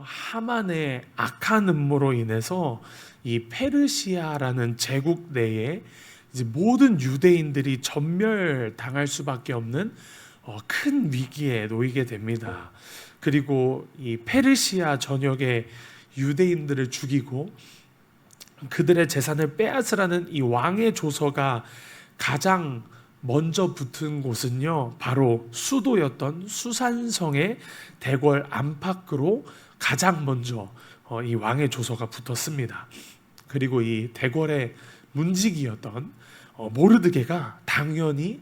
하만의 악한 음모로 인해서 이 페르시아라는 제국 내에 이제 모든 유대인들이 전멸당할 수밖에 없는 큰 위기에 놓이게 됩니다. 그리고 이 페르시아 전역의 유대인들을 죽이고 그들의 재산을 빼앗으라는 이 왕의 조서가 가장 먼저 붙은 곳은요, 바로 수도였던 수산성의 대궐 안팎으로 가장 먼저 이 왕의 조서가 붙었습니다. 그리고 이 대궐의 문지기였던 모르드게가 당연히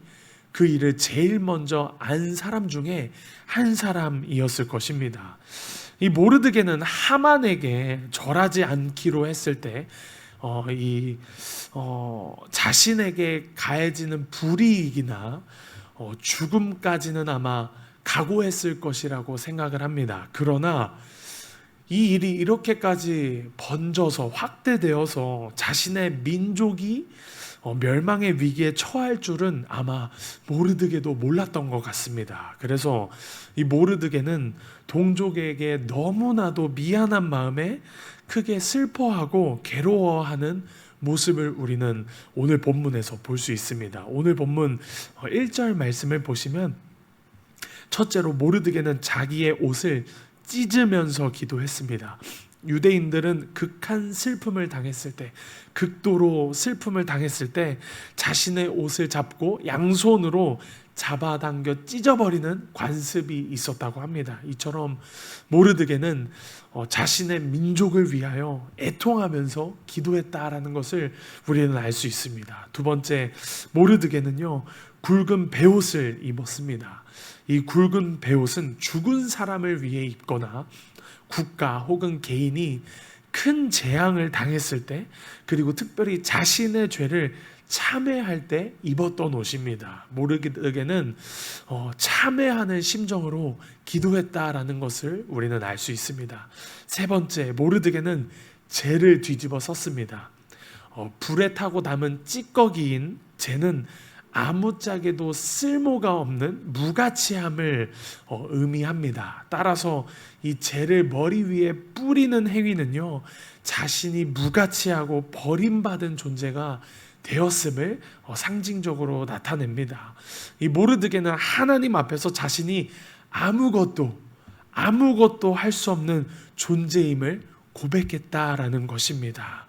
그 일을 제일 먼저 안 사람 중에 한 사람이었을 것입니다. 이 모르드게는 하만에게 절하지 않기로 했을 때 자신에게 가해지는 불이익이나 죽음까지는 아마 각오했을 것이라고 생각을 합니다. 그러나 이 일이 이렇게까지 번져서 확대되어서 자신의 민족이 멸망의 위기에 처할 줄은 아마 모르드게도 몰랐던 것 같습니다. 그래서 이 모르드게는 동족에게 너무나도 미안한 마음에 크게 슬퍼하고 괴로워하는 모습을 우리는 오늘 본문에서 볼 수 있습니다. 오늘 본문 1절 말씀을 보시면 첫째로 모르드게는 자기의 옷을 찢으면서 기도했습니다. 유대인들은 극한 슬픔을 당했을 때, 극도로 슬픔을 당했을 때 자신의 옷을 잡고 양손으로 잡아당겨 찢어버리는 관습이 있었다고 합니다. 이처럼 모르드게는 자신의 민족을 위하여 애통하면서 기도했다라는 것을 우리는 알 수 있습니다. 두 번째, 모르드게는요, 굵은 베옷을 입었습니다. 이 굵은 베옷은 죽은 사람을 위해 입거나 국가 혹은 개인이 큰 재앙을 당했을 때, 그리고 특별히 자신의 죄를 참회할 때 입었던 옷입니다. 모르드게는 참회하는 심정으로 기도했다라는 것을 우리는 알 수 있습니다. 세 번째, 모르드게는 재를 뒤집어 썼습니다. 불에 타고 남은 찌꺼기인 재는 아무짝에도 쓸모가 없는 무가치함을 의미합니다. 따라서 이 재를 머리 위에 뿌리는 행위는요, 자신이 무가치하고 버림받은 존재가 되었음을 상징적으로 나타냅니다. 이 모르드게는 하나님 앞에서 자신이 아무것도 할 수 없는 존재임을 고백했다라는 것입니다.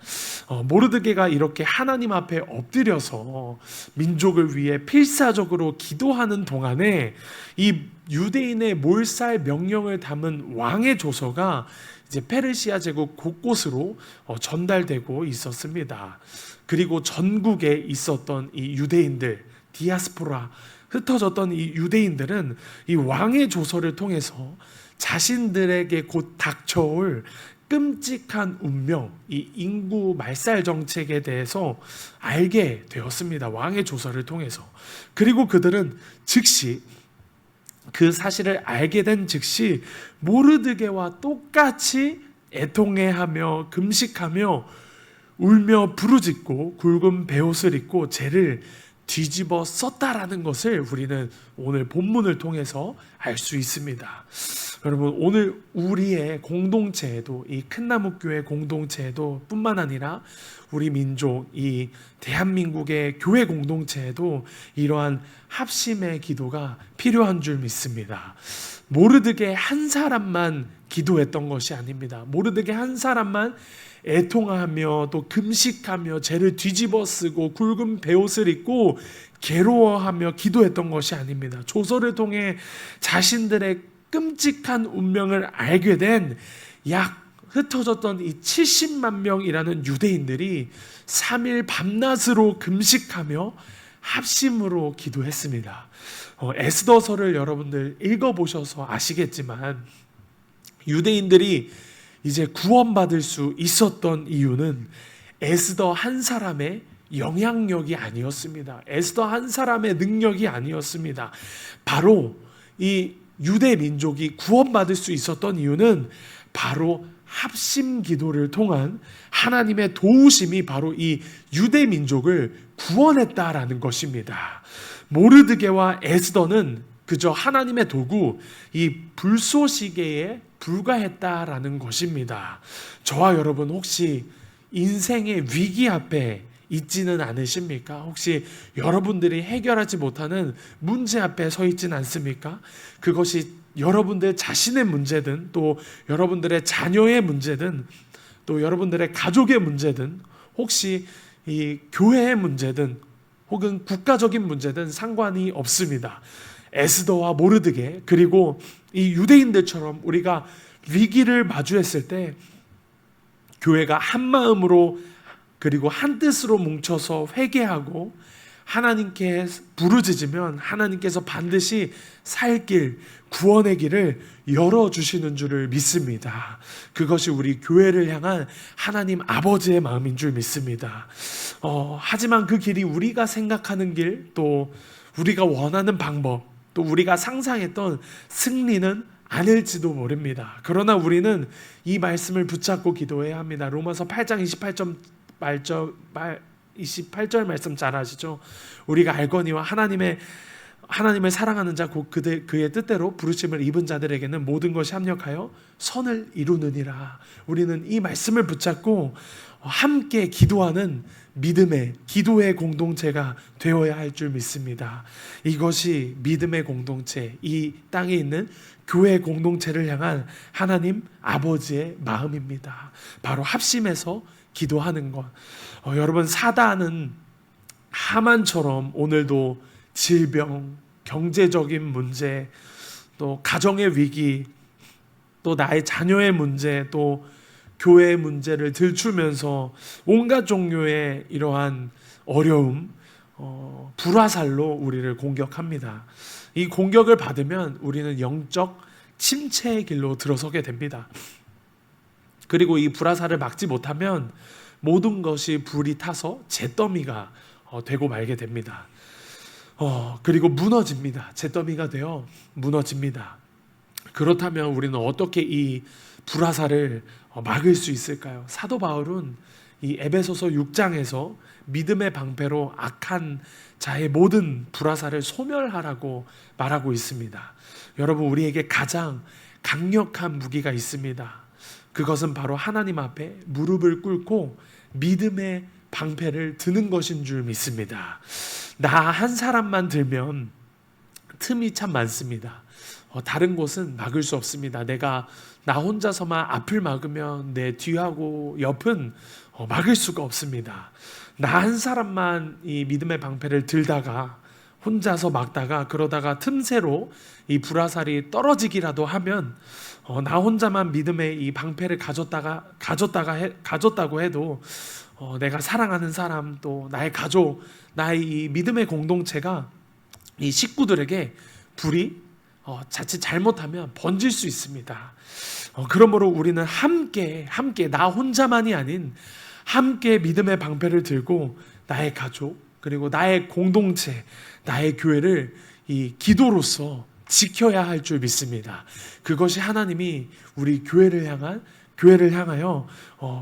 모르드게가 이렇게 하나님 앞에 엎드려서 민족을 위해 필사적으로 기도하는 동안에 이 유대인의 몰살 명령을 담은 왕의 조서가 이제 페르시아 제국 곳곳으로 전달되고 있었습니다. 그리고 전국에 있었던 이 유대인들, 디아스포라, 흩어졌던 이 유대인들은 이 왕의 조서를 통해서 자신들에게 곧 닥쳐올 끔찍한 운명, 이 인구 말살 정책에 대해서 알게 되었습니다. 왕의 조서를 통해서. 그리고 그들은 즉시 그 사실을 알게 된 즉시 모르드게와 똑같이 애통해하며 금식하며 울며 부르짖고 굵은 베옷을 입고 재를 뒤집어 썼다라는 것을 우리는 오늘 본문을 통해서 알 수 있습니다. 여러분, 오늘 우리의 공동체에도, 이 큰나무교회 공동체에도 뿐만 아니라 우리 민족, 이 대한민국의 교회 공동체에도 이러한 합심의 기도가 필요한 줄 믿습니다. 모르드게 한 사람만 기도했던 것이 아닙니다. 모르드게 한 사람만 애통하며 또 금식하며 재를 뒤집어 쓰고 굵은 베옷을 입고 괴로워하며 기도했던 것이 아닙니다. 조서를 통해 자신들의 끔찍한 운명을 알게 된 약 흩어졌던 이 70만 명이라는 유대인들이 3일 밤낮으로 금식하며 합심으로 기도했습니다. 에스더서를 여러분들 읽어보셔서 아시겠지만 유대인들이 이제 구원받을 수 있었던 이유는 에스더 한 사람의 영향력이 아니었습니다. 에스더 한 사람의 능력이 아니었습니다. 바로 이 유대 민족이 구원받을 수 있었던 이유는 바로 합심 기도를 통한 하나님의 도우심이 바로 이 유대 민족을 구원했다라는 것입니다. 모르드게와 에스더는 그저 하나님의 도구, 이 불쏘시개에 불과했다라는 것입니다. 저와 여러분 혹시 인생의 위기 앞에 있지는 않으십니까? 혹시 여러분들이 해결하지 못하는 문제 앞에 서 있지는 않습니까? 그것이 여러분들 자신의 문제든 또 여러분들의 자녀의 문제든 또 여러분들의 가족의 문제든 혹시 이 교회의 문제든 혹은 국가적인 문제든 상관이 없습니다. 에스더와 모르드게 그리고 이 유대인들처럼 우리가 위기를 마주했을 때 교회가 한 마음으로 그리고 한 뜻으로 뭉쳐서 회개하고 하나님께 부르짖으면 하나님께서 반드시 살 길, 구원의 길을 열어주시는 줄을 믿습니다. 그것이 우리 교회를 향한 하나님 아버지의 마음인 줄 믿습니다. 하지만 그 길이 우리가 생각하는 길, 또 우리가 원하는 방법, 또 우리가 상상했던 승리는 아닐지도 모릅니다. 그러나 우리는 이 말씀을 붙잡고 기도해야 합니다. 로마서 8장 28절 말씀 잘 아시죠? 우리가 알거니와 하나님을 사랑하는 자 곧 그의 뜻대로 부르심을 입은 자들에게는 모든 것이 합력하여 선을 이루느니라. 우리는 이 말씀을 붙잡고 함께 기도하는 믿음의 기도의 공동체가 되어야 할 줄 믿습니다. 이것이 믿음의 공동체, 이 땅에 있는 교회 공동체를 향한 하나님 아버지의 마음입니다. 바로 합심해서 기도하는 것. 여러분, 사단은 하만처럼 오늘도 질병, 경제적인 문제, 또 가정의 위기, 또 나의 자녀의 문제, 또 교회의 문제를 들추면서 온갖 종류의 이러한 어려움, 불화살로 우리를 공격합니다. 이 공격을 받으면 우리는 영적 침체의 길로 들어서게 됩니다. 그리고 이 불화살을 막지 못하면 모든 것이 불이 타서 잿더미가 되고 말게 됩니다. 그리고 무너집니다. 잿더미가 되어 무너집니다. 그렇다면 우리는 어떻게 이 불화살을 막을 수 있을까요? 사도 바울은 이 에베소서 6장에서 믿음의 방패로 악한 자의 모든 불화살을 소멸하라고 말하고 있습니다. 여러분, 우리에게 가장 강력한 무기가 있습니다. 그것은 바로 하나님 앞에 무릎을 꿇고 믿음의 방패를 드는 것인 줄 믿습니다. 나 한 사람만 들면 틈이 참 많습니다. 다른 곳은 막을 수 없습니다. 내가 나 혼자서만 앞을 막으면 내 뒤하고 옆은 막을 수가 없습니다. 나 한 사람만 이 믿음의 방패를 들다가 혼자서 막다가 그러다가 틈새로 이 불화살이 떨어지기라도 하면 나 혼자만 믿음의 이 방패를 가졌다고 해도 내가 사랑하는 사람, 또 나의 가족, 나의 이 믿음의 공동체가 이 식구들에게 불이 자칫 잘못하면 번질 수 있습니다. 그러므로 우리는 함께 나 혼자만이 아닌 함께 믿음의 방패를 들고 나의 가족, 그리고 나의 공동체, 나의 교회를 이 기도로서 지켜야 할 줄 믿습니다. 그것이 하나님이 우리 교회를 향하여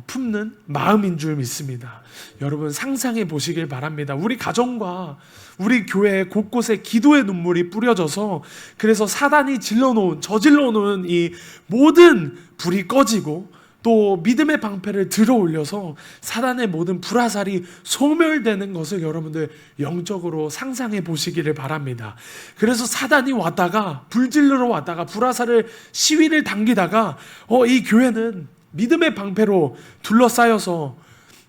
품는 마음인 줄 믿습니다. 여러분, 상상해 보시길 바랍니다. 우리 가정과 우리 교회 곳곳에 기도의 눈물이 뿌려져서 그래서 사단이 저질러 놓은 이 모든 불이 꺼지고 또 믿음의 방패를 들어 올려서 사단의 모든 불화살이 소멸되는 것을 여러분들 영적으로 상상해 보시기를 바랍니다. 그래서 사단이 왔다가 불질러 왔다가 불화살을 시위를 당기다가 이 교회는 믿음의 방패로 둘러싸여서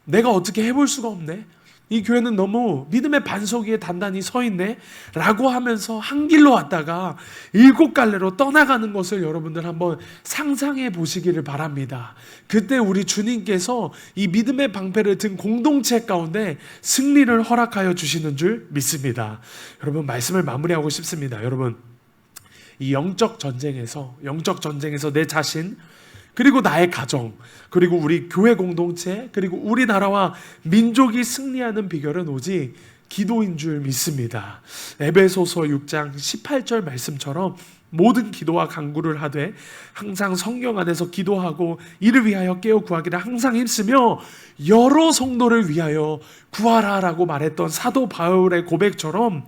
내가 어떻게 해볼 수가 없네, 이 교회는 너무 믿음의 반석 위에 단단히 서 있네 라고 하면서 한 길로 왔다가 7갈래로 떠나가는 것을 여러분들 한번 상상해 보시기를 바랍니다. 그때 우리 주님께서 이 믿음의 방패를 든 공동체 가운데 승리를 허락하여 주시는 줄 믿습니다. 여러분, 말씀을 마무리하고 싶습니다. 여러분, 이 영적 전쟁에서 내 자신, 그리고 나의 가정, 그리고 우리 교회 공동체, 그리고 우리나라와 민족이 승리하는 비결은 오직 기도인 줄 믿습니다. 에베소서 6장 18절 말씀처럼 모든 기도와 간구를 하되 항상 성경 안에서 기도하고 이를 위하여 깨어 구하기를 항상 힘쓰며 여러 성도를 위하여 구하라라고 말했던 사도 바울의 고백처럼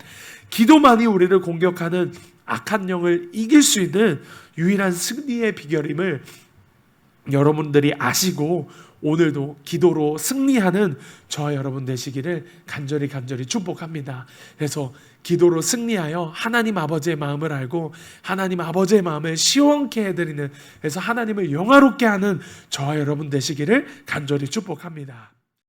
기도만이 우리를 공격하는 악한 영을 이길 수 있는 유일한 승리의 비결임을 여러분들이 아시고 오늘도 기도로 승리하는 저와 여러분 되시기를 간절히 축복합니다. 그래서 기도로 승리하여 하나님 아버지의 마음을 알고 하나님 아버지의 마음을 시원케 해드리는, 그래서 하나님을 영화롭게 하는 저와 여러분 되시기를 간절히 축복합니다.